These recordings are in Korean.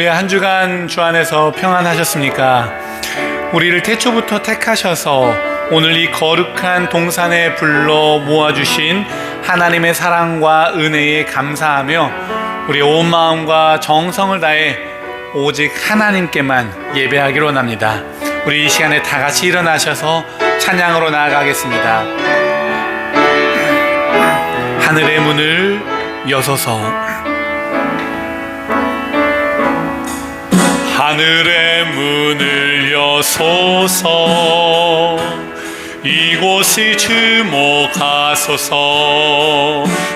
오늘 한 주간 주 안에서 평안하셨습니까? 우리를 태초부터 택하셔서 오늘 이 거룩한 동산에 불러 모아주신 하나님의 사랑과 은혜에 감사하며 우리 온 마음과 정성을 다해 오직 하나님께만 예배하기로 합니다. 우리 이 시간에 다 같이 일어나셔서 찬양으로 나아가겠습니다. 하늘의 문을 여소서. 하늘의 문을 여소서. 이곳이 주목하소서.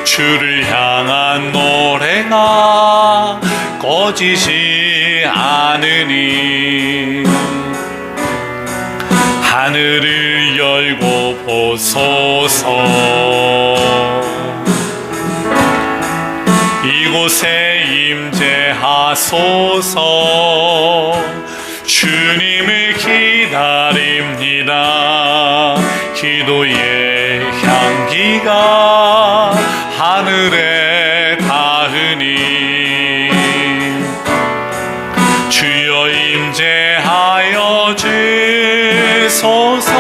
주를 향한 노래가 꺼지지 않으니 하늘을 열고 보소서. 이곳에 임재하소서. 주님을 기다립니다. 기도의 향기가 하늘에 닿으니 주여 임재하여 주소서.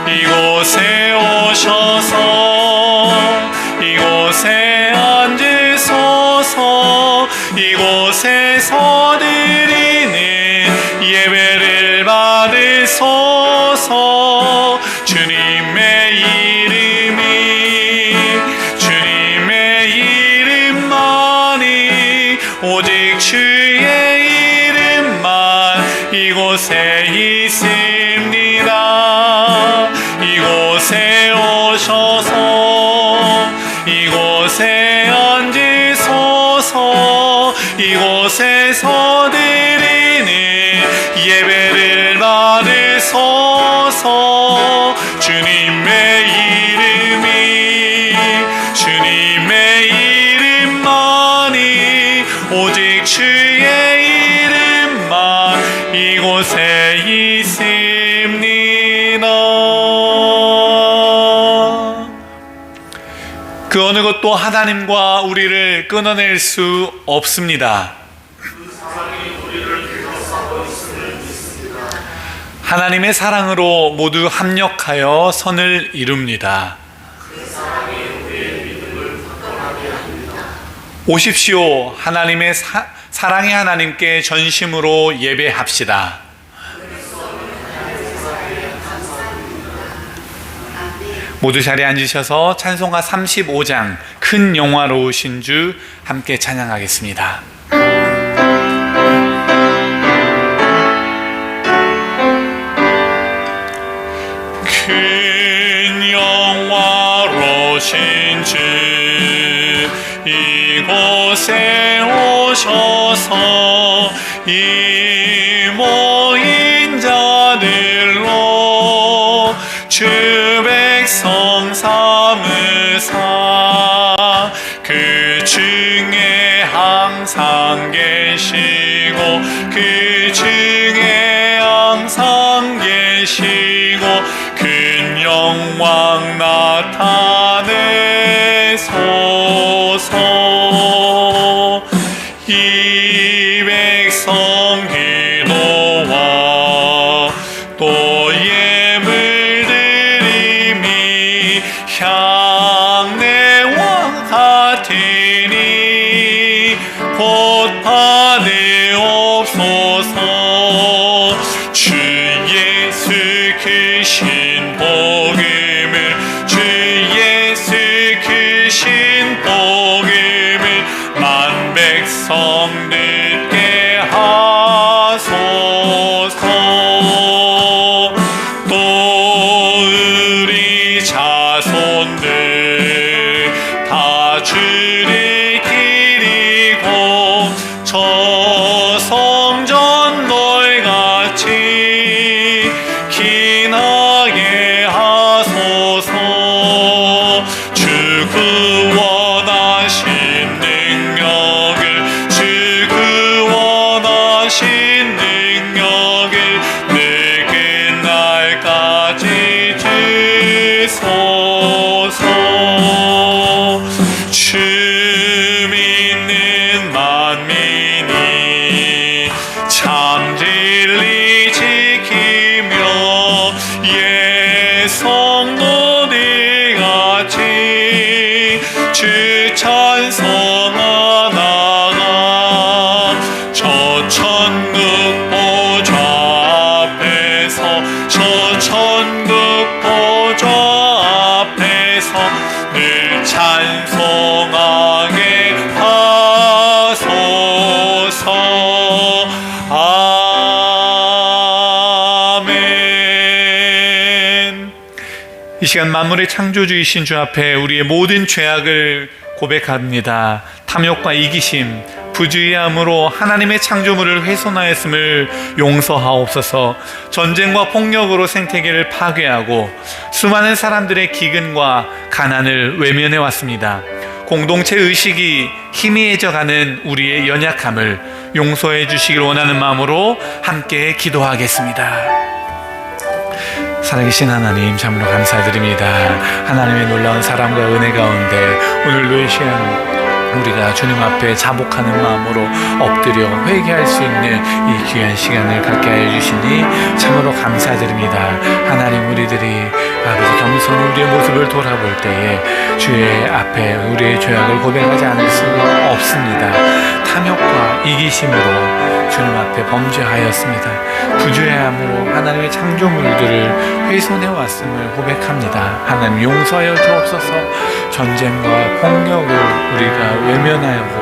이곳에 오셔서 이곳에 앉으소서. 이곳에서 드리는 예배를 받으소서. 주님의 이름만이 오직 주의 이름만 이곳에 있습니다. 이곳에 오셔서 이곳에 앉으소서. 이곳에서 드리는 예배를 받으소서. 주님의 이름만이 오직 주의 이름만 이곳에 있습니다. 그 어느 것도 하나님과 우리를 끊어낼 수 없습니다. 하나님의 사랑으로 모두 합력하여 선을 이룹니다. 오십시오. 하나님의 사랑의 하나님께 전심으로 예배합시다. 모두 자리에 앉으셔서 찬송가 35장 큰 영화로우신 주 함께 찬양하겠습니다. 큰 영화로우신 주 이곳에 오셔서 이 모인 자들로 주 백성 삼으사 그 중에 항상 계시고 그 중에 항상 계시고 큰 영광 나타내소서. 이 백성 기도와 또 예물 드림이 향내와 같으니 곧 받으옵소서. 주 예수 크신 복음을 주 예수 크신 복음을 만 백성 듣게 하소서. 또 우리 자손들 다 주를 기리고 저 성전 돌같이 기나게 하소서. 주 구원하신 능력을 주 구원하신 능력을 늘 그날까지 주소서. 주 믿는 참 진리 지키며 성도들같이 주 찬송하다가 저 천국 보좌 앞에서 저 천국 보좌 앞에서 늘 찬송하게 하소서. 이 시간 만물의 창조주이신 주 앞에 우리의 모든 죄악을 고백합니다. 탐욕과 이기심, 부주의함으로 하나님의 창조물을 훼손하였음을 용서하옵소서. 전쟁과 폭력으로 생태계를 파괴하고 수많은 사람들의 기근과 가난을 외면해 왔습니다. 공동체 의식이 희미해져가는 우리의 연약함을 용서해 주시길 원하는 마음으로 함께 기도하겠습니다. 살아계신 하나님, 참으로 감사드립니다. 하나님의 놀라운 사랑과 은혜 가운데 오늘도 이 시간 우리가 주님 앞에 자복하는 마음으로 엎드려 회개할 수 있는 이 귀한 시간을 갖게 하여 주시니 참으로 감사드립니다. 하나님, 우리들이 아버지 겸손히 우리의 모습을 돌아볼 때에 주의 앞에 우리의 죄악을 고백하지 않을 수가 없습니다. 탐욕과 이기심으로 주님 앞에 범죄하였습니다. 부주의함으로 하나님의 창조물들을 훼손해 왔음을 고백합니다. 하나님, 용서하여 주옵소서. 전쟁과 폭력을 우리가 외면하고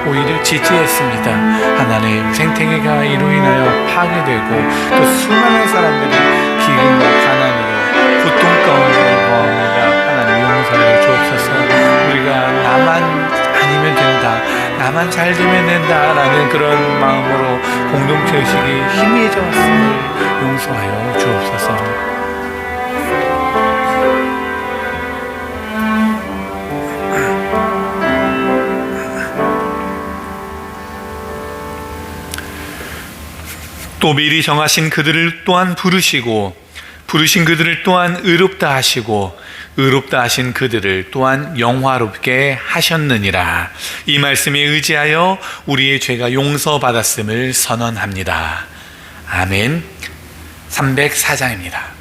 오히려 지지했습니다. 하나님, 생태계가 이로 인하여 파괴되고 또 수많은 사람들이 기근과 가난으로 고통 가운데 거합니다. 하나님, 용서하여 주옵소서. 우리가 나만 아니면 된다, 나만 잘 되면 된다라는 그런 마음으로 공동체 의식이 희미해져 왔음을 용서하여 주옵소서. 또 미리 정하신 그들을 또한 부르시고 부르신 그들을 또한 의롭다 하시고 의롭다 하신 그들을 또한 영화롭게 하셨느니라. 이 말씀에 의지하여 우리의 죄가 용서받았음을 선언합니다. 아멘. 304장입니다.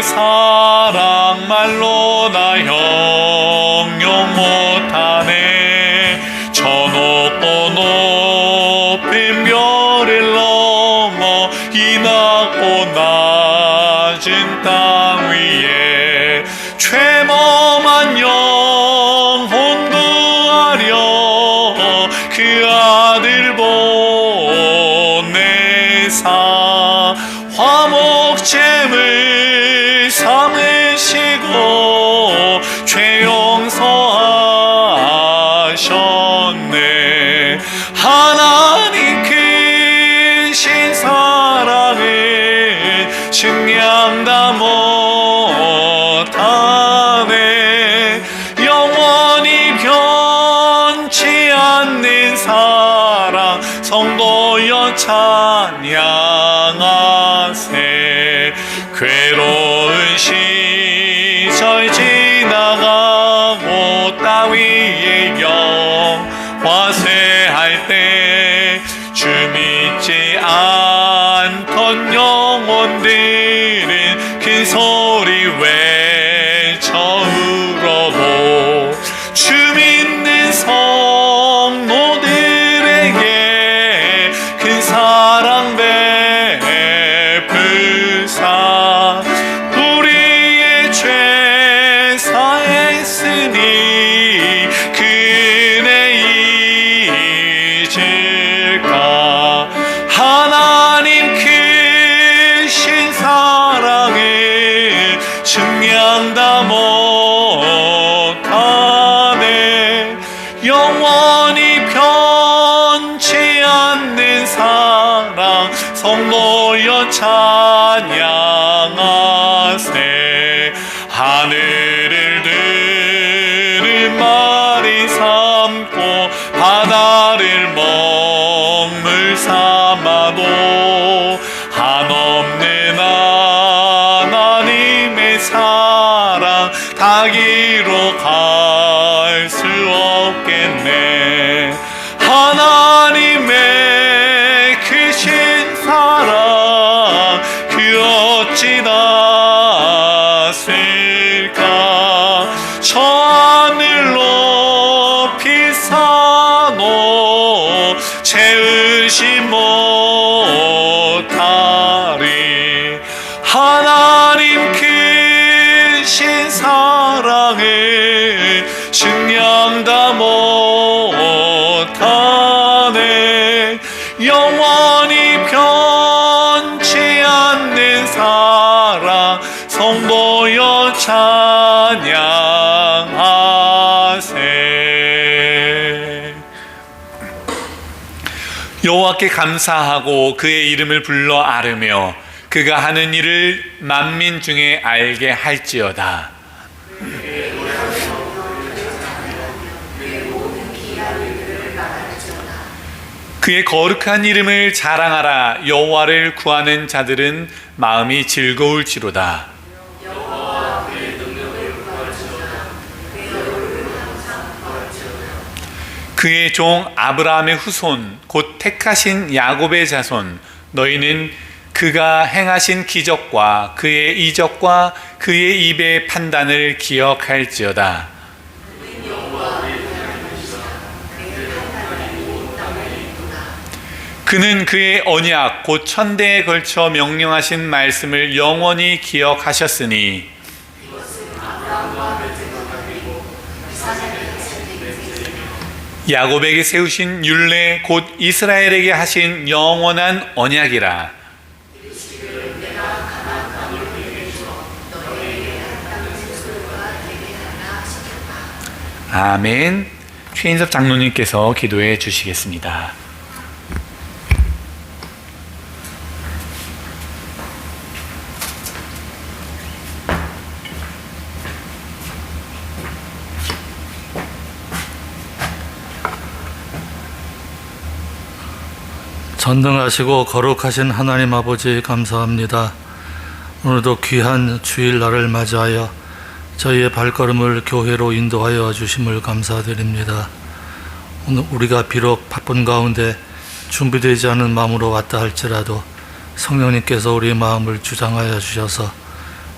사랑 말로 나 형용 못하네. 저 높고 높은 별을 넘어 이 낮고 낮은 땅 위에 죄범한 영혼 구하려 그 아들 보내사 화목제물 삼으시고 죄 용서하셨네. 하나님 크신 사랑을 증량 다 못하네. 영원히 변치 않는 사랑 성도여 찬양하세. 괴로운 시절 지나가고 따위의 영화 쇠할 때 주 믿지 않던 영혼들은 큰 소리 외쳐 울어도 주 믿는 성도들에게 큰 사랑 베푸사 우리의 죄 사했으니 그 은혜 잊을까. 하나님 크신 사랑을 증량 다 못하네. 영원히 변치 않는 사랑 성도여 찬양하세. 하늘을 들은 말이 삼고 바다를 먹물 삼아도 한없는 자기로 갈 수 없겠네. 하나님의 크신 사랑 그 어찌 낫을까. 저 하늘 높이 사노 채우시 못하리. 하나님 크신 사랑을 증명 다 못하네. 영원히 변치 않는 사랑 선보여 찬양하세. 여호와께 감사하고 그의 이름을 불러 아뢰며 그가 하는 일을 만민 중에 알게 할지어다. 그의 거룩한 이름을 자랑하라. 여호와를 구하는 자들은 마음이 즐거울지로다. 그의 종 아브라함의 후손 곧 택하신 야곱의 자손, 너희는 그가 행하신 기적과 그의 이적과 그의 입의 판단을 기억할지어다. 그는 그의 언약 곧 천대에 걸쳐 명령하신 말씀을 영원히 기억하셨으니 야곱에게 세우신 율례 곧 이스라엘에게 하신 영원한 언약이라. 아멘. 최인섭 장로님께서 기도해 주시겠습니다. 전능하시고 거룩하신 하나님 아버지 감사합니다. 오늘도 귀한 주일날을 맞이하여 저희의 발걸음을 교회로 인도하여 주심을 감사드립니다. 오늘 우리가 비록 바쁜 가운데 준비되지 않은 마음으로 왔다 할지라도 성령님께서 우리의 마음을 주장하여 주셔서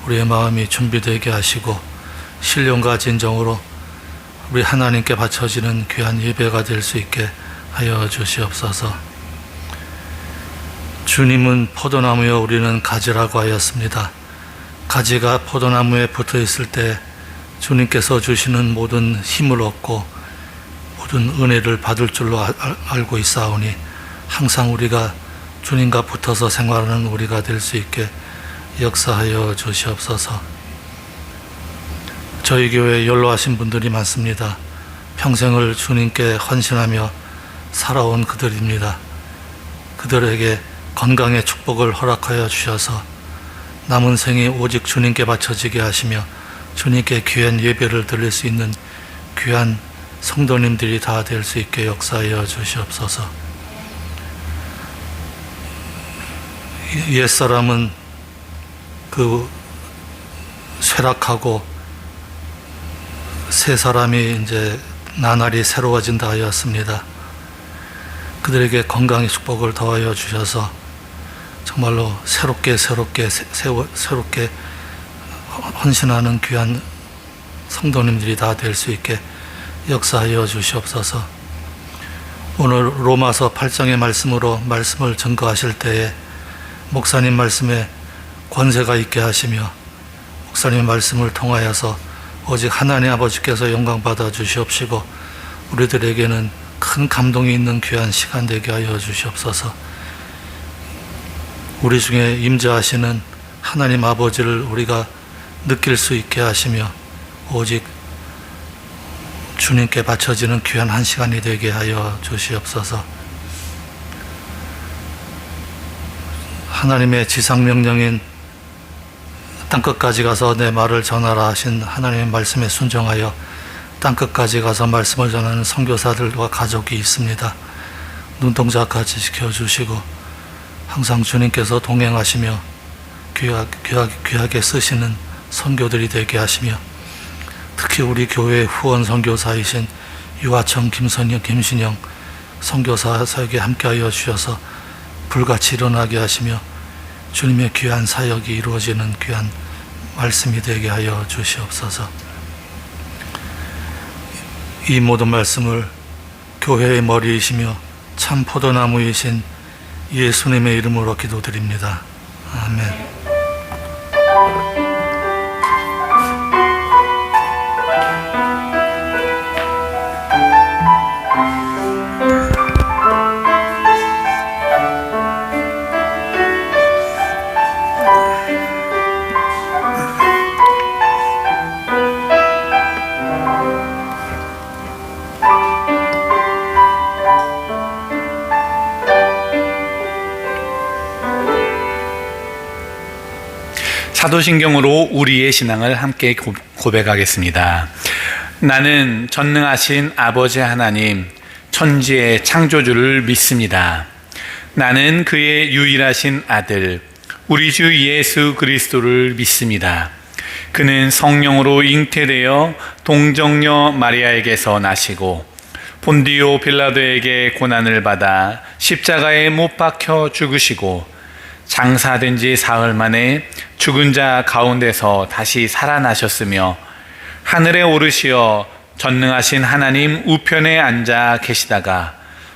우리의 마음이 준비되게 하시고 신령과 진정으로 우리 하나님께 바쳐지는 귀한 예배가 될 수 있게 하여 주시옵소서. 주님은 포도나무여 우리는 가지라고 하였습니다. 가지가 포도나무에 붙어 있을 때 주님께서 주시는 모든 힘을 얻고 모든 은혜를 받을 줄로 알고 있사오니 항상 우리가 주님과 붙어서 생활하는 우리가 될 수 있게 역사하여 주시옵소서. 저희 교회에 연로하신 분들이 많습니다. 평생을 주님께 헌신하며 살아온 그들입니다. 그들에게 건강의 축복을 허락하여 주셔서 남은 생이 오직 주님께 바쳐지게 하시며 주님께 귀한 예배를 드릴 수 있는 귀한 성도님들이 다 될 수 있게 역사하여 주시옵소서. 옛사람은 그 쇠락하고 새 사람이 이제 나날이 새로워진다 하였습니다. 그들에게 건강의 축복을 더하여 주셔서 정말로 새롭게 헌신하는 귀한 성도님들이 다 될 수 있게 역사하여 주시옵소서. 오늘 로마서 8장의 말씀으로 말씀을 증거하실 때에 목사님 말씀에 권세가 있게 하시며 목사님의 말씀을 통하여서 오직 하나님 아버지께서 영광 받아 주시옵시고 우리들에게는 큰 감동이 있는 귀한 시간 되게 하여 주시옵소서. 우리 중에 임재하시는 하나님 아버지를 우리가 느낄 수 있게 하시며 오직 주님께 바쳐지는 귀한 한 시간이 되게 하여 주시옵소서. 하나님의 지상명령인 땅끝까지 가서 내 말을 전하라 하신 하나님의 말씀에 순종하여 땅끝까지 가서 말씀을 전하는 선교사들과 가족이 있습니다. 눈동자까지 지켜주시고 항상 주님께서 동행하시며 귀하게 쓰시는 선교들이 되게 하시며 특히 우리 교회 후원 선교사이신 유아청 김신영 선교사 사역에 함께하여 주셔서 불같이 일어나게 하시며 주님의 귀한 사역이 이루어지는 귀한 말씀이 되게 하여 주시옵소서. 이 모든 말씀을 교회의 머리이시며 참 포도나무이신 예수님의 이름으로 기도드립니다. 아멘. 사도신경으로 우리의 신앙을 함께 고백하겠습니다. 나는 전능하신 아버지 하나님, 천지의 창조주를 믿습니다. 나는 그의 유일하신 아들, 우리 주 예수 그리스도를 믿습니다. 그는 성령으로 잉태되어 동정녀 마리아에게서 나시고 본디오 빌라도에게 고난을 받아 십자가에 못 박혀 죽으시고 장사된 지 사흘 만에 죽은 자 가운데서 다시 살아나셨으며 하늘에 오르시어 전능하신 하나님 우편에 앉아 계시다가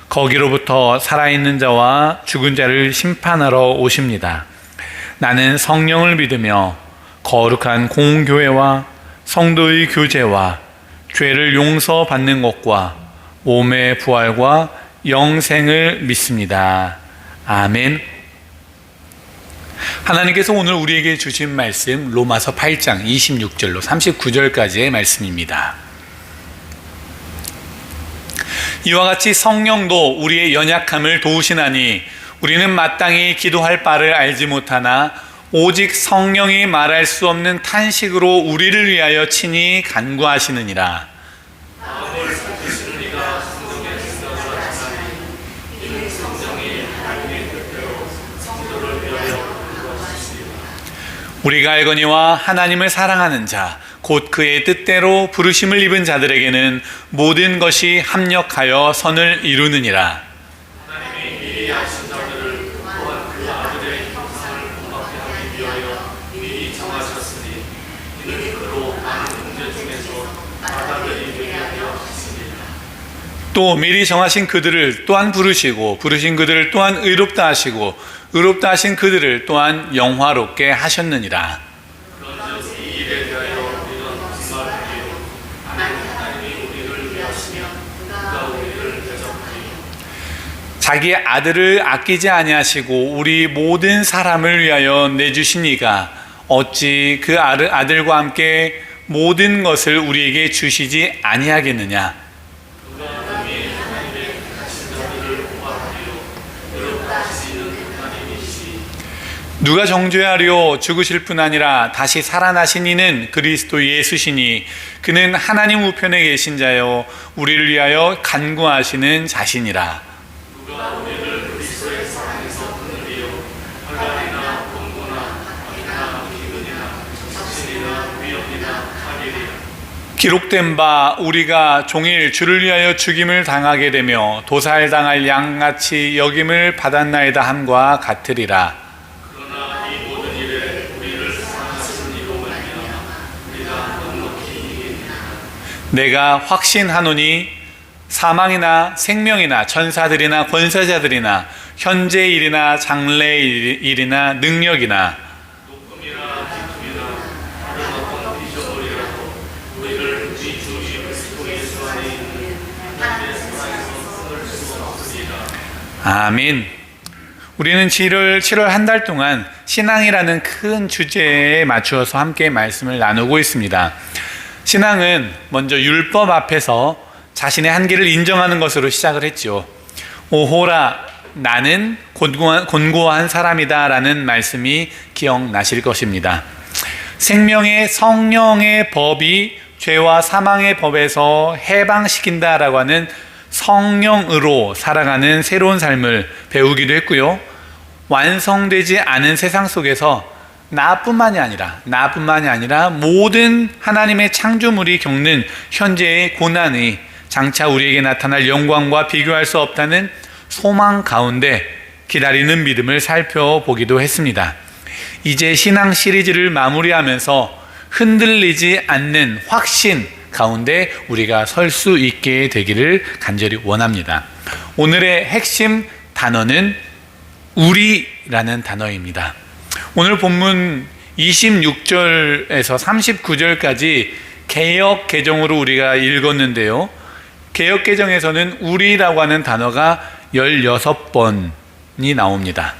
거기로부터 살아있는 자와 죽은 자를 심판하러 오십니다. 나는 성령을 믿으며 거룩한 공교회와 성도의 교제와 죄를 용서받는 것과 몸의 부활과 영생을 믿습니다. 아멘. 하나님께서 오늘 우리에게 주신 말씀 로마서 8장 26절로 39절까지의 말씀입니다. 이와 같이 성령도 우리의 연약함을 도우시나니 우리는 마땅히 기도할 바를 알지 못하나 오직 성령이 말할 수 없는 탄식으로 우리를 위하여 친히 간구하시느니라. 우리가 알거니와 하나님을 사랑하는 자, 곧 그의 뜻대로 부르심을 입은 자들에게는 모든 것이 합력하여 선을 이루느니라. 하나님이 미리 아신 자들을 또한 그 아들의 형상을 본받게 하기 위하여 미리 정하셨으니 이는 그로 많은 형제 중에서 받아들이게 하려 하시니라. 또 미리 정하신 그들을 또한 부르시고 부르신 그들을 또한 의롭다 하시고 의롭다 하신 그들을 또한 영화롭게 하셨느니라. 그런즉 이 일에 대하여 우리는 정말하기로 하나님이 우리를 위하시며 그가 우리를 대적하리요. 자기 아들을 아끼지 아니하시고 우리 모든 사람을 위하여 내주신 이가 어찌 그 아들과 함께 모든 것을 우리에게 주시지 아니하겠느냐. 누가 정죄하려 죽으실 뿐 아니라 다시 살아나신 이는 그리스도 예수시니 그는 하나님 우편에 계신 자요 우리를 위하여 간구하시는 자시니라. 누가 우리를 그리스도의 사랑에서 끊으리요 환난이나 공고나 병이나 기근이나 적신이나 위험이나 파멸이라. 기록된 바 우리가 종일 주를 위하여 죽임을 당하게 되며 도살당할 양같이 여김을 받았나이다 함과 같으리라. 내가 확신하노니 사망이나 생명이나 천사들이나 권세자들이나 현재 일이나 장래 일이나 능력이나 높음이나 깊음이나 다른 어떤 피조물이라도 우리를 우리 주 그리스도 예수 안에 있는 하나님의 사랑에서 끊을 수 없으리라. 아멘. 우리는 7월 한 달 동안 신앙이라는 큰 주제에 맞추어서 함께 말씀을 나누고 있습니다. 신앙은 먼저 율법 앞에서 자신의 한계를 인정하는 것으로 시작을 했죠. 오호라 나는 곤고한 사람이다 라는 말씀이 기억나실 것입니다. 생명의 성령의 법이 죄와 사망의 법에서 해방시킨다 라고 하는 성령으로 살아가는 새로운 삶을 배우기도 했고요. 완성되지 않은 세상 속에서 나뿐만이 아니라 모든 하나님의 창조물이 겪는 현재의 고난이 장차 우리에게 나타날 영광과 비교할 수 없다는 소망 가운데 기다리는 믿음을 살펴보기도 했습니다. 이제 신앙 시리즈를 마무리하면서 흔들리지 않는 확신 가운데 우리가 설 수 있게 되기를 간절히 원합니다. 오늘의 핵심 단어는 우리라는 단어입니다. 오늘 본문 26절에서 39절까지 개역 개정으로 우리가 읽었는데요. 개역 개정에서는 우리라고 하는 단어가 16번이 나옵니다.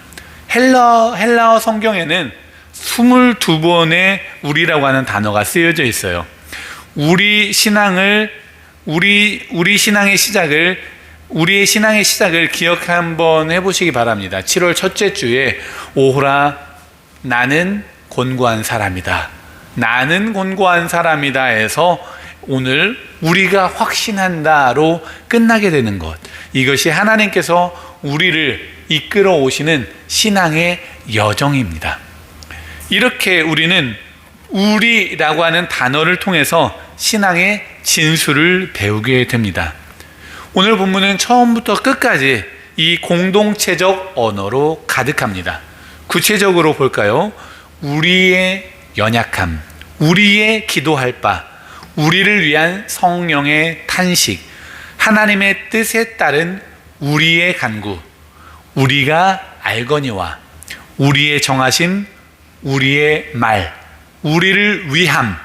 헬라어 성경에는 22번의 우리라고 하는 단어가 쓰여져 있어요. 우리의 신앙의 시작을 기억 한번 해보시기 바랍니다. 7월 첫째 주에 오호라 나는 곤고한 사람이다. 나는 곤고한 사람이다에서 오늘 우리가 확신한다로 끝나게 되는 것. 이것이 하나님께서 우리를 이끌어 오시는 신앙의 여정입니다. 이렇게 우리는 우리라고 하는 단어를 통해서 신앙의 진수를 배우게 됩니다. 오늘 본문은 처음부터 끝까지 이 공동체적 언어로 가득합니다. 구체적으로 볼까요? 우리의 연약함, 우리의 기도할 바, 우리를 위한 성령의 탄식, 하나님의 뜻에 따른 우리의 간구, 우리가 알거니와 우리의 정하심, 우리의 말, 우리를 위함,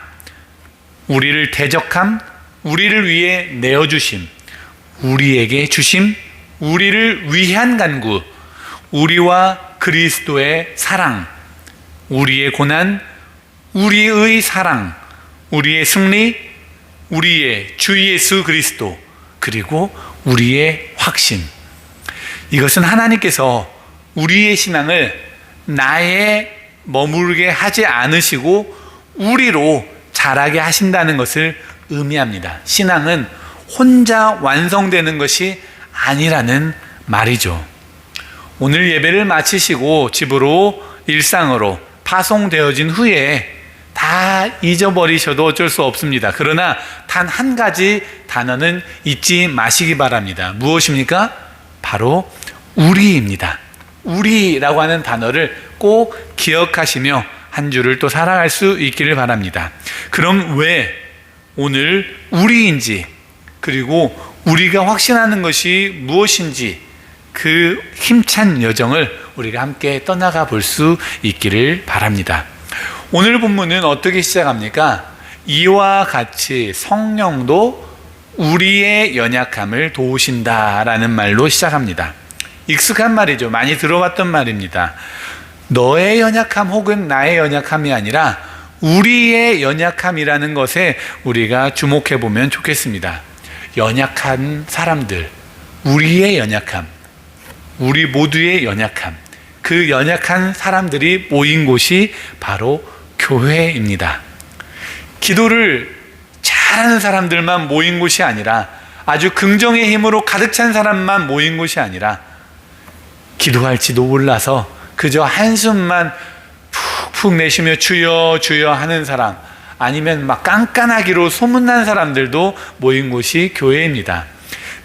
우리를 대적함, 우리를 위해 내어주심, 우리에게 주심, 우리를 위한 간구, 우리와 그리스도의 사랑, 우리의 고난, 우리의 사랑, 우리의 승리, 우리의 주 예수 그리스도, 그리고 우리의 확신. 이것은 하나님께서 우리의 신앙을 나에 머무르게 하지 않으시고 우리로 자라게 하신다는 것을 의미합니다. 신앙은 혼자 완성되는 것이 아니라는 말이죠. 오늘 예배를 마치시고 집으로 일상으로 파송되어진 후에 다 잊어버리셔도 어쩔 수 없습니다. 그러나 단 한 가지 단어는 잊지 마시기 바랍니다. 무엇입니까? 바로 우리입니다. 우리라고 하는 단어를 꼭 기억하시며 한 주를 또 살아갈 수 있기를 바랍니다. 그럼 왜 오늘 우리인지, 그리고 우리가 확신하는 것이 무엇인지 그 힘찬 여정을 우리가 함께 떠나가 볼 수 있기를 바랍니다. 오늘 본문은 어떻게 시작합니까? 이와 같이 성령도 우리의 연약함을 도우신다라는 말로 시작합니다. 익숙한 말이죠. 많이 들어봤던 말입니다. 너의 연약함 혹은 나의 연약함이 아니라 우리의 연약함이라는 것에 우리가 주목해 보면 좋겠습니다. 연약한 사람들, 우리의 연약함, 우리 모두의 연약함, 그 연약한 사람들이 모인 곳이 바로 교회입니다. 기도를 잘하는 사람들만 모인 곳이 아니라, 아주 긍정의 힘으로 가득 찬 사람만 모인 곳이 아니라, 기도할지도 몰라서 그저 한숨만 푹푹 내쉬며 주여 주여 하는 사람, 아니면 막 깐깐하기로 소문난 사람들도 모인 곳이 교회입니다.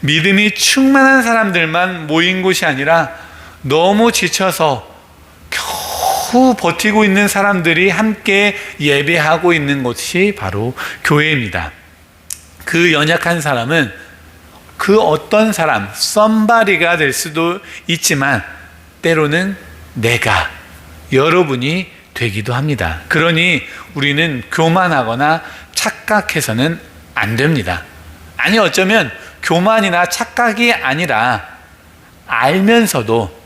믿음이 충만한 사람들만 모인 곳이 아니라 너무 지쳐서 겨우 버티고 있는 사람들이 함께 예배하고 있는 곳이 바로 교회입니다. 그 연약한 사람은 그 어떤 사람, 썸바리가 될 수도 있지만 때로는 내가, 여러분이 되기도 합니다. 그러니 우리는 교만하거나 착각해서는 안 됩니다. 아니, 어쩌면 교만이나 착각이 아니라 알면서도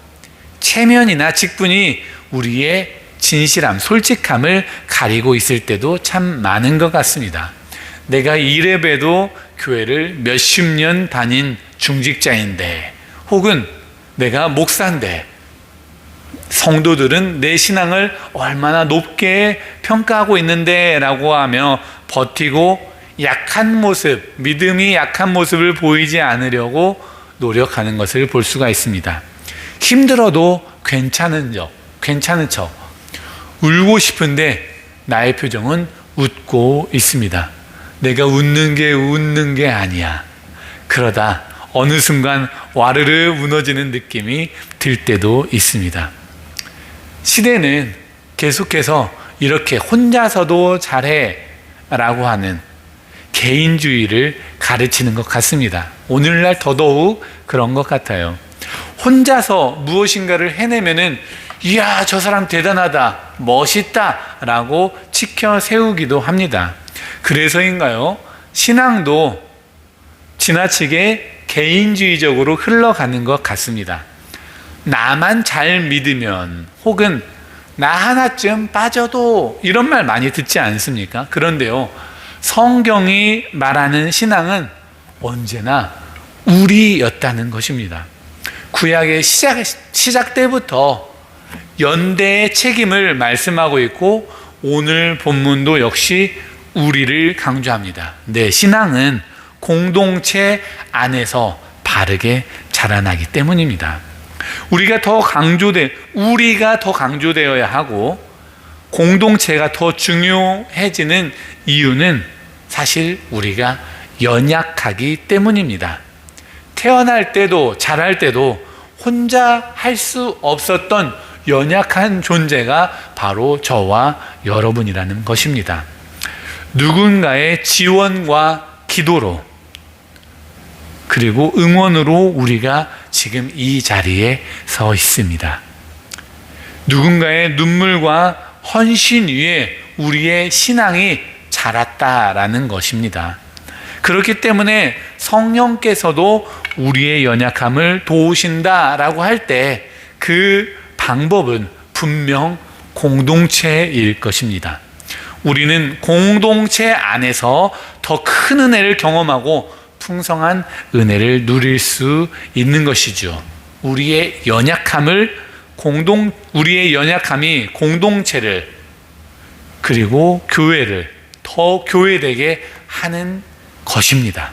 체면이나 직분이 우리의 진실함, 솔직함을 가리고 있을 때도 참 많은 것 같습니다. 내가 이래봬도 교회를 몇십 년 다닌 중직자인데, 혹은 내가 목사인데 성도들은 내 신앙을 얼마나 높게 평가하고 있는데 라고 하며 버티고 약한 모습, 믿음이 약한 모습을 보이지 않으려고 노력하는 것을 볼 수가 있습니다. 힘들어도 괜찮은 척, 울고 싶은데 나의 표정은 웃고 있습니다. 내가 웃는 게 아니야. 그러다 어느 순간 와르르 무너지는 느낌이 들 때도 있습니다. 시대는 계속해서 이렇게 혼자서도 잘해 라고 하는 개인주의를 가르치는 것 같습니다. 오늘날 더더욱 그런 것 같아요. 혼자서 무엇인가를 해내면은 이야, 저 사람 대단하다, 멋있다 라고 치켜 세우기도 합니다. 그래서인가요? 신앙도 지나치게 개인주의적으로 흘러가는 것 같습니다. 나만 잘 믿으면, 혹은 나 하나쯤 빠져도, 이런 말 많이 듣지 않습니까? 그런데요, 성경이 말하는 신앙은 언제나 우리였다는 것입니다. 구약의 시작 때부터 연대의 책임을 말씀하고 있고, 오늘 본문도 역시 우리를 강조합니다. 네, 신앙은 공동체 안에서 바르게 자라나기 때문입니다. 우리가 더 강조되어야 하고 공동체가 더 중요해지는 이유는 사실 우리가 연약하기 때문입니다. 태어날 때도 자랄 때도 혼자 할 수 없었던 연약한 존재가 바로 저와 여러분이라는 것입니다. 누군가의 지원과 기도로, 그리고 응원으로 우리가 지금 이 자리에 서 있습니다. 누군가의 눈물과 헌신 위에 우리의 신앙이 자랐다라는 것입니다. 그렇기 때문에 성령께서도 우리의 연약함을 도우신다라고 할 때 그 방법은 분명 공동체일 것입니다. 우리는 공동체 안에서 더 큰 은혜를 경험하고 풍성한 은혜를 누릴 수 있는 것이죠. 우리의 연약함이 공동체를, 그리고 교회를 더 교회되게 하는 것입니다.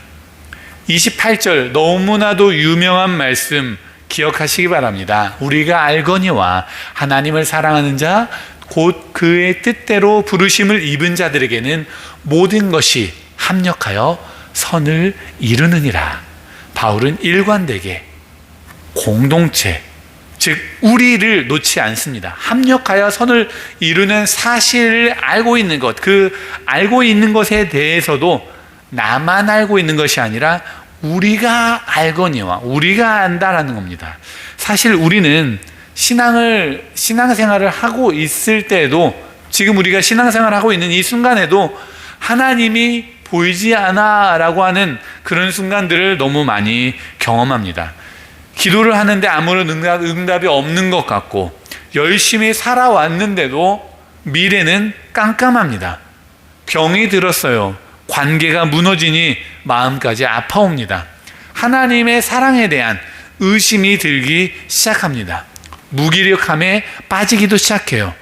28절 너무나도 유명한 말씀 기억하시기 바랍니다. 우리가 알거니와 하나님을 사랑하는 자 곧 그의 뜻대로 부르심을 입은 자들에게는 모든 것이 합력하여 선을 이루느니라. 바울은 일관되게 공동체, 즉 우리를 놓지 않습니다. 합력하여 선을 이루는 사실을 알고 있는 것, 그 알고 있는 것에 대해서도 나만 알고 있는 것이 아니라 우리가 알거니와, 우리가 안다라는 겁니다. 사실 우리는 신앙생활을 하고 있을 때도, 지금 우리가 신앙생활을 하고 있는 이 순간에도 하나님이 보이지 않아 라고 하는 그런 순간들을 너무 많이 경험합니다. 기도를 하는데 아무런 응답이 없는 것 같고, 열심히 살아왔는데도 미래는 깜깜합니다. 병이 들었어요. 관계가 무너지니 마음까지 아파옵니다. 하나님의 사랑에 대한 의심이 들기 시작합니다. 무기력함에 빠지기도 시작해요.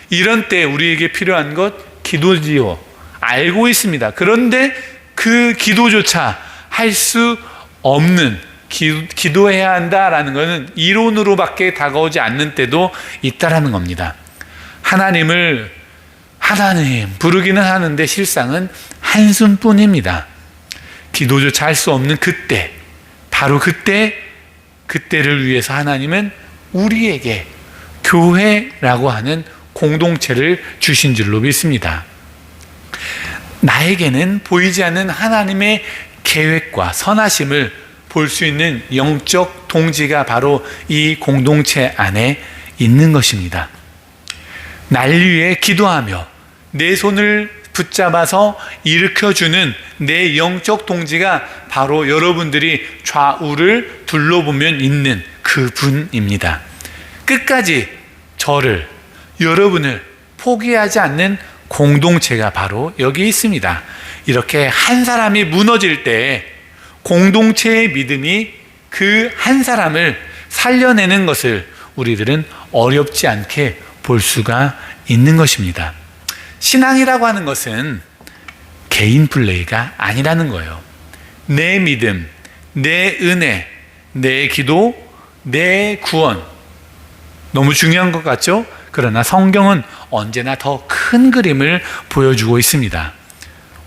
이런 때 우리에게 필요한 것 기도지요. 알고 있습니다. 그런데 그 기도조차 할 수 없는, 기도해야 한다라는 것은 이론으로밖에 다가오지 않는 때도 있다라는 겁니다. 하나님 부르기는 하는데 실상은 한숨뿐입니다. 기도조차 할 수 없는 그때, 바로 그때를 위해서 하나님은 우리에게 교회라고 하는 공동체를 주신 줄로 믿습니다. 나에게는 보이지 않는 하나님의 계획과 선하심을 볼 수 있는 영적 동지가 바로 이 공동체 안에 있는 것입니다. 날 위해 기도하며 내 손을 붙잡아서 일으켜주는 내 영적 동지가 바로 여러분들이 좌우를 둘러보면 있는 그분입니다. 끝까지 여러분을 포기하지 않는 공동체가 바로 여기 있습니다. 이렇게 한 사람이 무너질 때 공동체의 믿음이 그 한 사람을 살려내는 것을 우리들은 어렵지 않게 볼 수가 있는 것입니다. 신앙이라고 하는 것은 개인 플레이가 아니라는 거예요. 내 믿음, 내 은혜, 내 기도, 내 구원, 너무 중요한 것 같죠? 그러나 성경은 언제나 더 큰 그림을 보여주고 있습니다.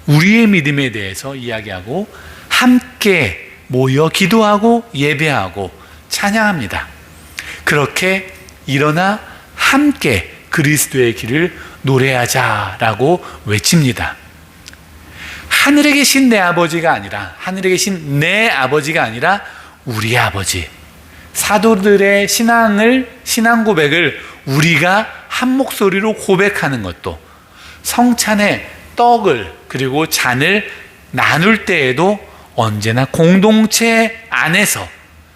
우리의 믿음에 대해서 이야기하고 함께 모여 기도하고 예배하고 찬양합니다. 그렇게 일어나 함께 그리스도의 길을 노래하자라고 외칩니다. 하늘에 계신 내 아버지가 아니라, 하늘에 계신 내 아버지가 아니라 우리 아버지. 사도들의 신앙 고백을 우리가 한 목소리로 고백하는 것도, 성찬의 떡을 그리고 잔을 나눌 때에도 언제나 공동체 안에서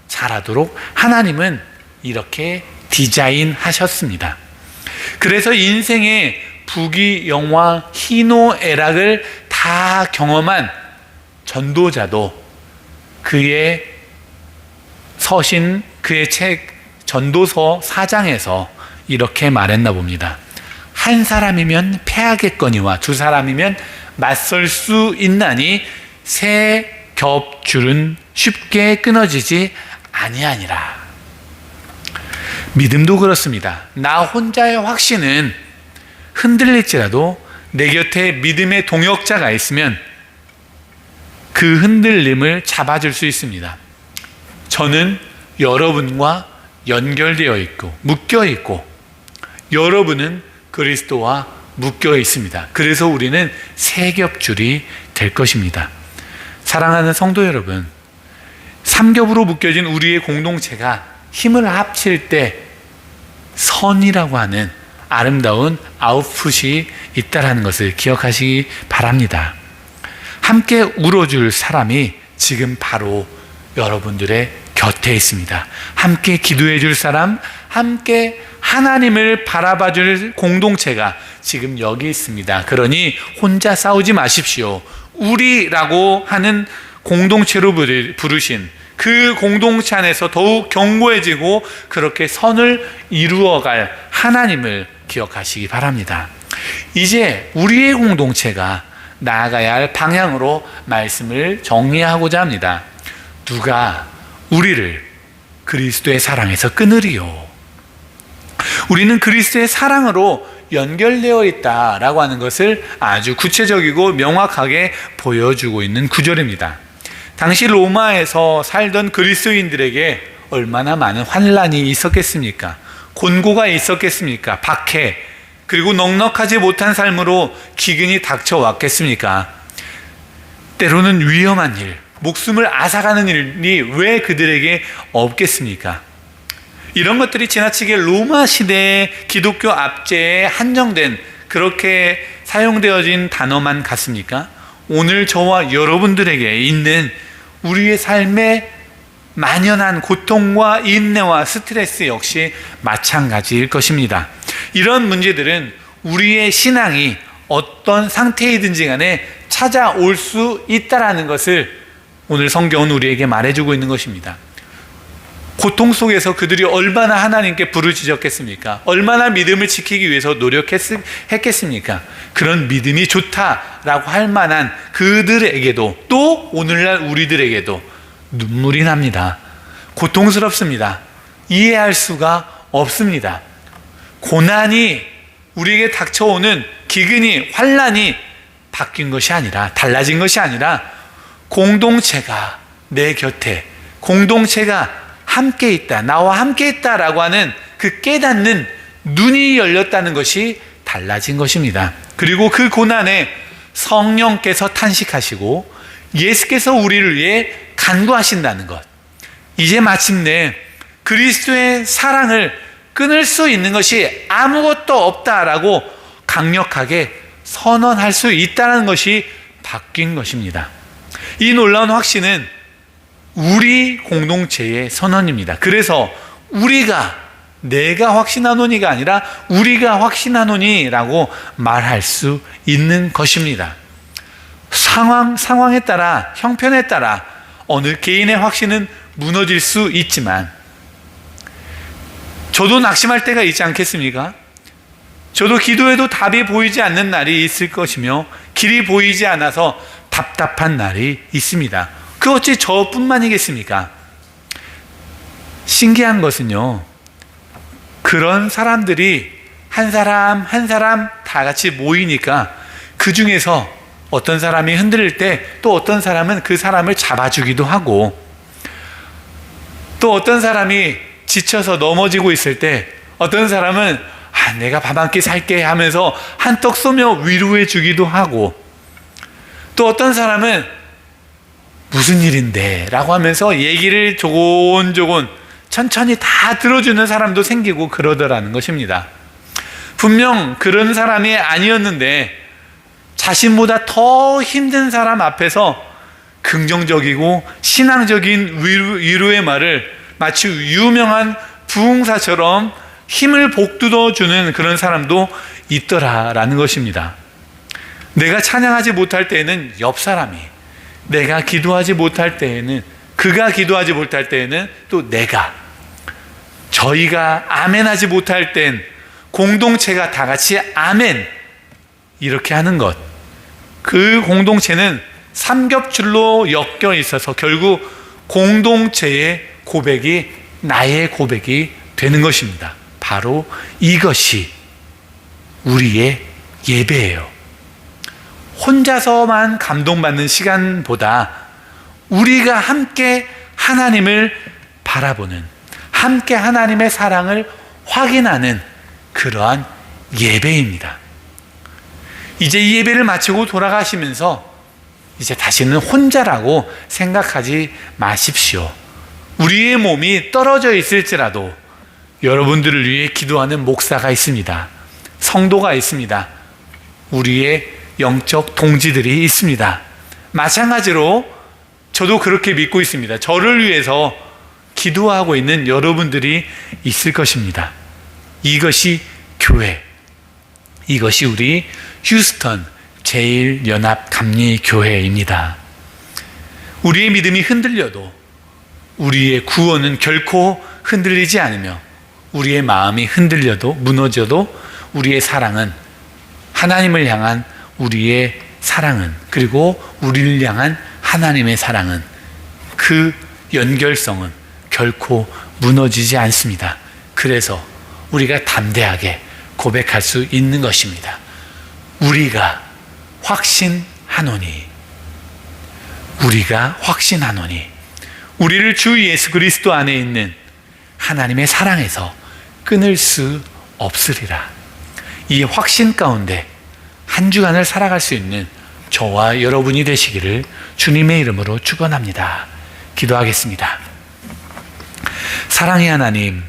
자라도록 하나님은 이렇게 디자인하셨습니다. 그래서 인생의 부귀영화, 희노애락을 다 경험한 전도자도 그의 서신, 그의 책 전도서 4장에서 이렇게 말했나 봅니다. 한 사람이면 패하겠거니와 두 사람이면 맞설 수 있나니 새 겹줄은 쉽게 끊어지지 아니하니라. 믿음도 그렇습니다. 나 혼자의 확신은 흔들릴지라도 내 곁에 믿음의 동역자가 있으면 그 흔들림을 잡아줄 수 있습니다. 저는 여러분과 연결되어 있고 묶여 있고 여러분은 그리스도와 묶여 있습니다. 그래서 우리는 세 겹줄이 될 것입니다. 사랑하는 성도 여러분, 삼겹으로 묶여진 우리의 공동체가 힘을 합칠 때 선이라고 하는 아름다운 아웃풋이 있다는 것을 기억하시기 바랍니다. 함께 울어줄 사람이 지금 바로 여러분들의 곁에 있습니다. 함께 기도해 줄 사람, 함께 하나님을 바라봐 줄 공동체가 지금 여기 있습니다. 그러니 혼자 싸우지 마십시오. 우리라고 하는 공동체로 부르신 그 공동체 안에서 더욱 견고해지고 그렇게 선을 이루어갈 하나님을 기억하시기 바랍니다. 이제 우리의 공동체가 나아가야 할 방향으로 말씀을 정리하고자 합니다. 누가 우리를 그리스도의 사랑에서 끊으리요? 우리는 그리스도의 사랑으로 연결되어 있다라고 하는 것을 아주 구체적이고 명확하게 보여주고 있는 구절입니다. 당시 로마에서 살던 그리스도인들에게 얼마나 많은 환난이 있었겠습니까? 곤고가 있었겠습니까? 박해, 그리고 넉넉하지 못한 삶으로 기근이 닥쳐왔겠습니까? 때로는 위험한 일, 목숨을 앗아가는 일이 왜 그들에게 없겠습니까? 이런 것들이 지나치게 로마 시대의 기독교 압제에 한정된, 그렇게 사용되어진 단어만 같습니까? 오늘 저와 여러분들에게 있는 우리의 삶에 만연한 고통과 인내와 스트레스 역시 마찬가지일 것입니다. 이런 문제들은 우리의 신앙이 어떤 상태이든지 간에 찾아올 수 있다는 것을 오늘 성경은 우리에게 말해주고 있는 것입니다. 고통 속에서 그들이 얼마나 하나님께 부르짖었겠습니까? 얼마나 믿음을 지키기 위해서 노력했겠습니까? 그런 믿음이 좋다라고 할 만한 그들에게도, 또 오늘날 우리들에게도 눈물이 납니다. 고통스럽습니다. 이해할 수가 없습니다. 고난이 우리에게 닥쳐오는 기근이, 환난이 바뀐 것이 아니라, 달라진 것이 아니라 공동체가 내 곁에, 공동체가 함께 있다, 나와 함께 있다라고 하는 그 깨닫는 눈이 열렸다는 것이 달라진 것입니다. 그리고 그 고난에 성령께서 탄식하시고 예수께서 우리를 위해 간구하신다는 것, 이제 마침내 그리스도의 사랑을 끊을 수 있는 것이 아무것도 없다라고 강력하게 선언할 수 있다는 것이 바뀐 것입니다. 이 놀라운 확신은 우리 공동체의 선언입니다. 그래서 내가 확신하노니가 아니라 우리가 확신하노니라고 말할 수 있는 것입니다. 상황에 따라, 형편에 따라 어느 개인의 확신은 무너질 수 있지만, 저도 낙심할 때가 있지 않겠습니까? 저도 기도해도 답이 보이지 않는 날이 있을 것이며 길이 보이지 않아서 답답한 날이 있습니다. 그 어찌 저뿐만이겠습니까? 신기한 것은요, 그런 사람들이 한 사람 한 사람 다 같이 모이니까 그 중에서 어떤 사람이 흔들릴 때 또 어떤 사람은 그 사람을 잡아주기도 하고, 또 어떤 사람이 지쳐서 넘어지고 있을 때 어떤 사람은 내가 밥 한 끼 살게 하면서 한떡 쏘며 위로해 주기도 하고, 또 어떤 사람은 무슨 일인데 라고 하면서 얘기를 조곤조곤 천천히 다 들어주는 사람도 생기고 그러더라는 것입니다. 분명 그런 사람이 아니었는데 자신보다 더 힘든 사람 앞에서 긍정적이고 신앙적인 위로의 말을 마치 유명한 부흥사처럼 힘을 복돋워주는 그런 사람도 있더라라는 것입니다. 내가 찬양하지 못할 때에는 옆 사람이, 내가 기도하지 못할 때에는, 그가 기도하지 못할 때에는 또 내가, 저희가 아멘하지 못할 땐 공동체가 다 같이 아멘 이렇게 하는 것, 그 공동체는 삼겹줄로 엮여 있어서 결국 공동체의 고백이 나의 고백이 되는 것입니다. 바로 이것이 우리의 예배예요. 혼자서만 감동받는 시간보다 우리가 함께 하나님을 바라보는, 함께 하나님의 사랑을 확인하는 그러한 예배입니다. 이제 이 예배를 마치고 돌아가시면서 이제 다시는 혼자라고 생각하지 마십시오. 우리의 몸이 떨어져 있을지라도 여러분들을 위해 기도하는 목사가 있습니다. 성도가 있습니다. 우리의 영적 동지들이 있습니다. 마찬가지로 저도 그렇게 믿고 있습니다. 저를 위해서 기도하고 있는 여러분들이 있을 것입니다. 이것이 교회, 이것이 우리 휴스턴 제1연합감리교회입니다. 우리의 믿음이 흔들려도 우리의 구원은 결코 흔들리지 않으며, 우리의 마음이 흔들려도 무너져도 우리의 사랑은, 하나님을 향한 우리의 사랑은, 그리고 우리를 향한 하나님의 사랑은, 그 연결성은 결코 무너지지 않습니다. 그래서 우리가 담대하게 고백할 수 있는 것입니다. 우리가 확신하노니, 우리가 확신하노니, 우리를 주 예수 그리스도 안에 있는 하나님의 사랑에서 끊을 수 없으리라. 이 확신 가운데 한 주간을 살아갈 수 있는 저와 여러분이 되시기를 주님의 이름으로 축원합니다. 기도하겠습니다. 사랑의 하나님,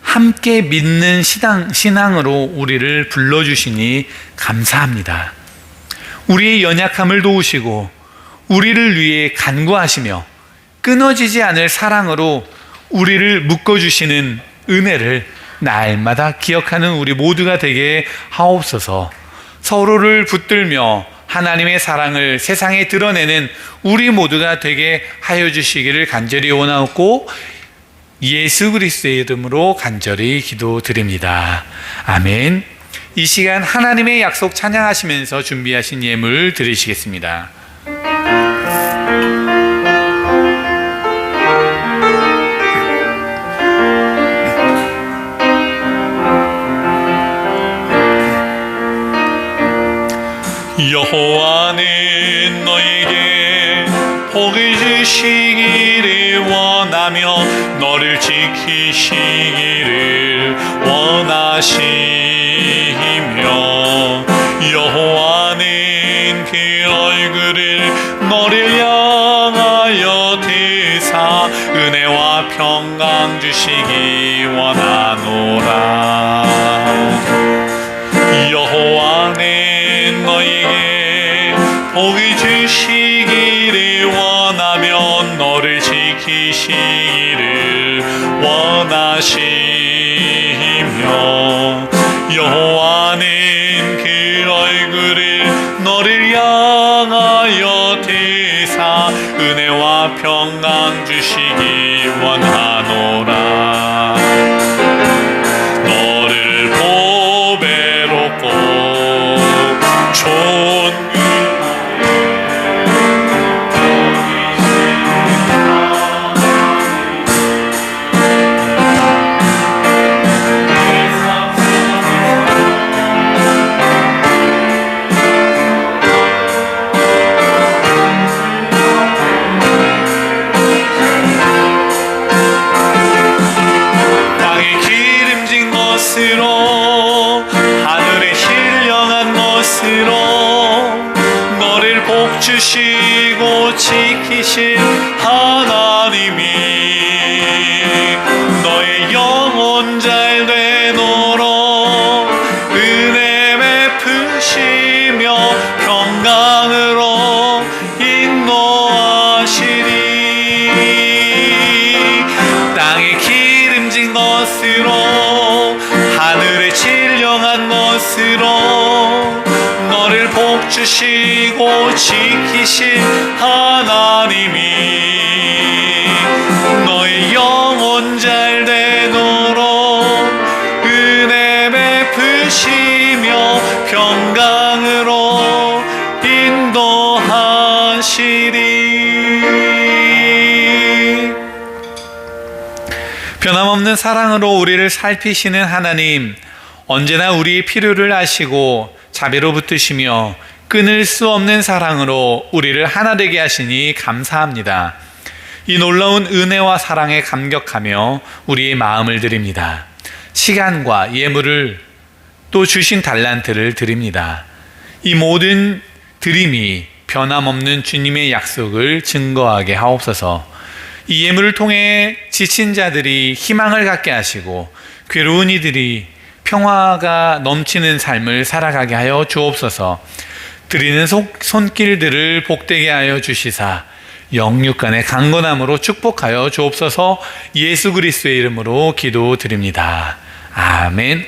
함께 믿는 신앙으로 우리를 불러주시니 감사합니다. 우리의 연약함을 도우시고 우리를 위해 간구하시며 끊어지지 않을 사랑으로 우리를 묶어주시는 은혜를 날마다 기억하는 우리 모두가 되게 하옵소서. 서로를 붙들며 하나님의 사랑을 세상에 드러내는 우리 모두가 되게 하여 주시기를 간절히 원하옵고 예수 그리스도의 이름으로 간절히 기도드립니다. 아멘. 이 시간 하나님의 약속 찬양하시면서 준비하신 예물 드리시겠습니다. 여호와는 너에게 복을 주시기를 원하며 너를 지키시기를 원하시며, 여호와는 그 얼굴을 너를 향하여 드사 은혜와 평강 주시기 원하노라. 여호와는 너에게 복을 주시기를 원하며 너를 지키시기를 원하시며, 여호와는 그 얼굴을 너를 향하여 드사 은혜와 평강 주시기 원하노라. 너를 보배롭고 존귀 것으로 너를 복주시고 지키실 하나님이 너의 영혼 잘 되도록 은혜 베푸시며 평강으로 인도하시리. 땅에 기름진 것으로 하늘에 진령한 것으로 너를 복주시고 지키실 하나님이 너의 영혼 잘 되도록 은혜 베푸시며 평강으로 인도하시리. 변함없는 사랑으로 우리를 살피시는 하나님, 언제나 우리의 필요를 아시고 자비로 붙드시며 끊을 수 없는 사랑으로 우리를 하나 되게 하시니 감사합니다. 이 놀라운 은혜와 사랑에 감격하며 우리의 마음을 드립니다. 시간과 예물을 또 주신 달란트를 드립니다. 이 모든 드림이 변함없는 주님의 약속을 증거하게 하옵소서. 이 예물을 통해 지친 자들이 희망을 갖게 하시고 괴로운 이들이 평화가 넘치는 삶을 살아가게 하여 주옵소서. 드리는 손길들을 복되게 하여 주시사 영육간의 강건함으로 축복하여 주옵소서. 예수 그리스도의 이름으로 기도드립니다. 아멘.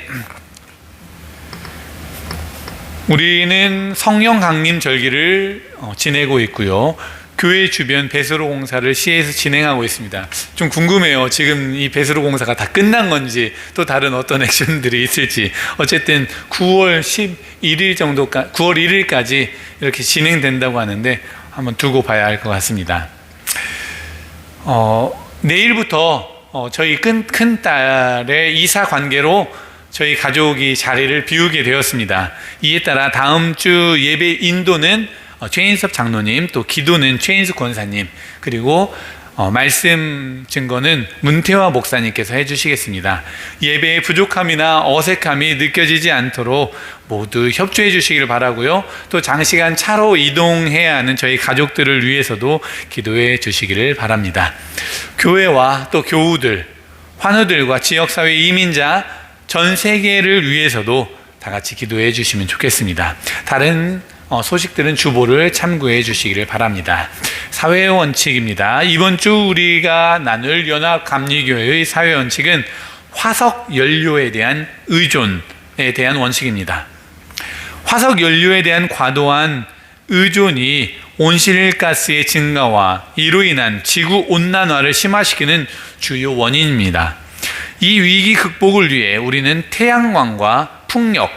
우리는 성령 강림 절기를 지내고 있고요. 교회 주변 배수로 공사를 시에서 진행하고 있습니다. 좀 궁금해요. 지금 이 배수로 공사가 다 끝난 건지 또 다른 어떤 액션들이 있을지. 어쨌든 9월 11일 정도까지 9월 1일까지 이렇게 진행된다고 하는데 한번 두고 봐야 할 것 같습니다. 내일부터 저희 큰 딸의 이사 관계로 저희 가족이 자리를 비우게 되었습니다. 이에 따라 다음 주 예배 인도는 최인섭 장로님, 또 기도는 최인숙 권사님, 그리고 말씀 증거는 문태화 목사님께서 해주시겠습니다. 예배의 부족함이나 어색함이 느껴지지 않도록 모두 협조해 주시길 바라고요. 또 장시간 차로 이동해야 하는 저희 가족들을 위해서도 기도해 주시기를 바랍니다. 교회와 또 교우들, 환우들과 지역사회 이민자 전 세계를 위해서도 다 같이 기도해 주시면 좋겠습니다. 다른 소식들은 주보를 참고해 주시기를 바랍니다. 사회의 원칙입니다. 이번 주 우리가 나눌 연합감리교회의 사회 원칙은 화석 연료에 대한 의존에 대한 원칙입니다. 화석 연료에 대한 과도한 의존이 온실가스의 증가와 이로 인한 지구 온난화를 심화시키는 주요 원인입니다. 이 위기 극복을 위해 우리는 태양광과 풍력,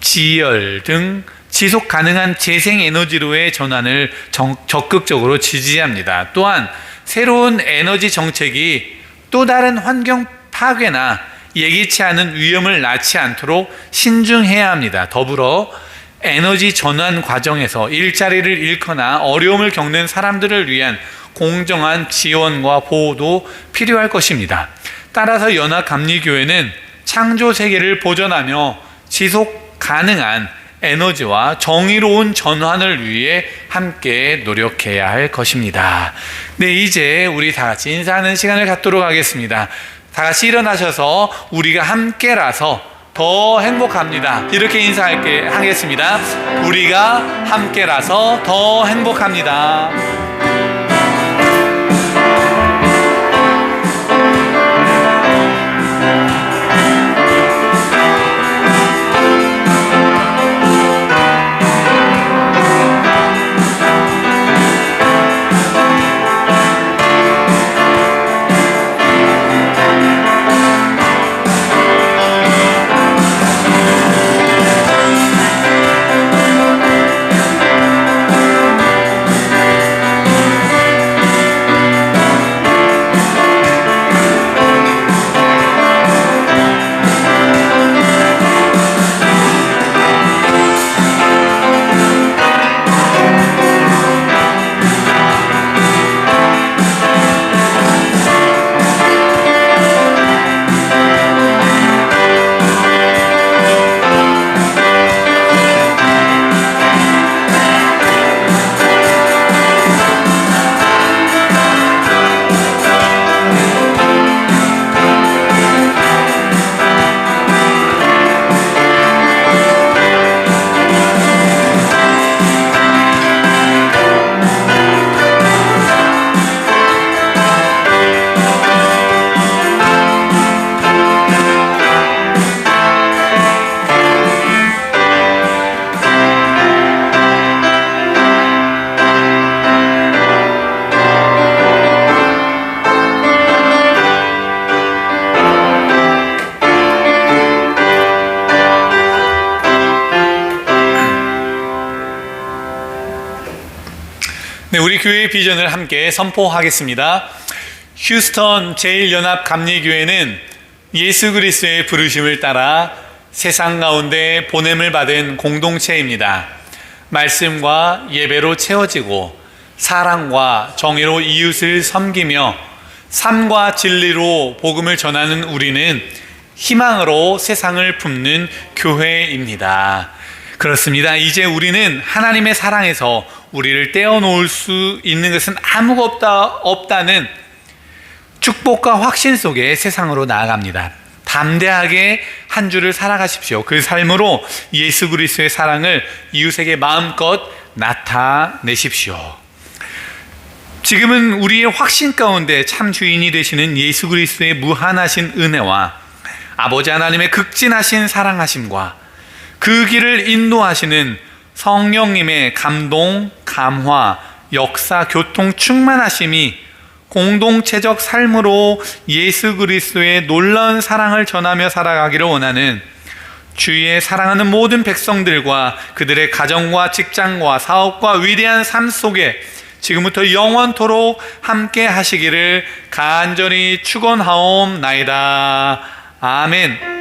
지열 등 지속 가능한 재생에너지로의 전환을 적극적으로 지지합니다. 또한 새로운 에너지 정책이 또 다른 환경 파괴나 예기치 않은 위험을 낳지 않도록 신중해야 합니다. 더불어 에너지 전환 과정에서 일자리를 잃거나 어려움을 겪는 사람들을 위한 공정한 지원과 보호도 필요할 것입니다. 따라서 연합감리교회는 창조 세계를 보존하며 지속 가능한 에너지와 정의로운 전환을 위해 함께 노력해야 할 것입니다. 네, 이제 우리 다 같이 인사하는 시간을 갖도록 하겠습니다. 다 같이 일어나셔서 우리가 함께라서 더 행복합니다. 이렇게 인사하겠습니다. 우리가 함께라서 더 행복합니다. 네, 우리 교회의 비전을 함께 선포하겠습니다. 휴스턴 제1연합감리교회는 예수 그리스도의 부르심을 따라 세상 가운데 보냄을 받은 공동체입니다. 말씀과 예배로 채워지고 사랑과 정의로 이웃을 섬기며 삶과 진리로 복음을 전하는 우리는 희망으로 세상을 품는 교회입니다. 그렇습니다. 이제 우리는 하나님의 사랑에서 우리를 떼어놓을 수 있는 것은 아무것도 없다는 축복과 확신 속에 세상으로 나아갑니다. 담대하게 한 주를 살아가십시오. 그 삶으로 예수 그리스도의 사랑을 이웃에게 마음껏 나타내십시오. 지금은 우리의 확신 가운데 참 주인이 되시는 예수 그리스도의 무한하신 은혜와 아버지 하나님의 극진하신 사랑하심과 그 길을 인도하시는 성령님의 감동, 감화, 역사, 교통, 충만하심이 공동체적 삶으로 예수 그리스도의 놀라운 사랑을 전하며 살아가기를 원하는 주의 사랑하는 모든 백성들과 그들의 가정과 직장과 사업과 위대한 삶 속에 지금부터 영원토록 함께 하시기를 간절히 축원하옵나이다. 아멘.